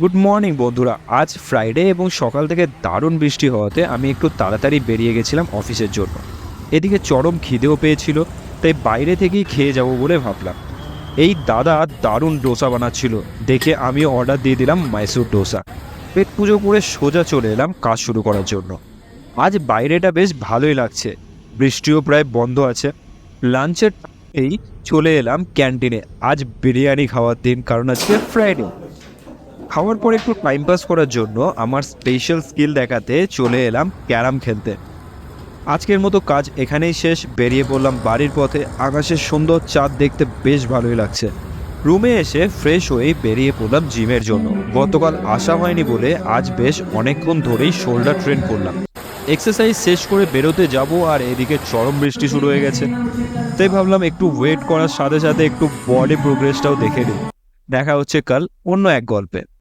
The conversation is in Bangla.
গুড মর্নিং বন্ধুরা। আজ ফ্রাইডে এবং সকাল থেকে দারুণ বৃষ্টি হওয়াতে আমি একটু তাড়াতাড়ি বেরিয়ে গেছিলাম অফিসের জন্য। এদিকে চরম খিদেও পেয়েছিল, তাই বাইরে থেকেই খেয়ে যাব বলে ভাবলাম। এই দাদা দারুণ ডোসা বানাচ্ছিল দেখে আমিও অর্ডার দিয়ে দিলাম মাইসুর ডোসা। পেট পুজো করে সোজা চলে এলাম কাজ শুরু করার জন্য। আজ বাইরেটা বেশ ভালোই লাগছে, বৃষ্টিও প্রায় বন্ধ আছে। লাঞ্চের এই চলে এলাম ক্যান্টিনে। আজ বিরিয়ানি খাওয়ার দিন, কারণ আজকে ফ্রাইডে। খাওয়ার পর একটু টাইম পাস করার জন্য আমার স্পেশাল স্কিল দেখাতে চলে এলাম ক্যারাম খেলতে। আজকের মতো কাজ এখানেই শেষ। বেরিয়ে পড়লাম বাড়ির পথে। আকাশের সুন্দর চাঁদ দেখতে বেশ ভালোই লাগছে। রুমে এসে ফ্রেশ হয়ে বেরিয়ে পড়লাম জিমের জন্য। গতকাল আসা হয়নি বলে আজ বেশ অনেকক্ষণ ধরেই শোল্ডার ট্রেন করলাম। এক্সারসাইজ শেষ করে বেরোতে যাব, আর এদিকে চরম বৃষ্টি শুরু হয়ে গেছে। তাই ভাবলাম একটু ওয়েট করার সাথে সাথে একটু বডি প্রোগ্রেসটাও দেখে নিই। দেখা হচ্ছে কাল অন্য এক গল্পে।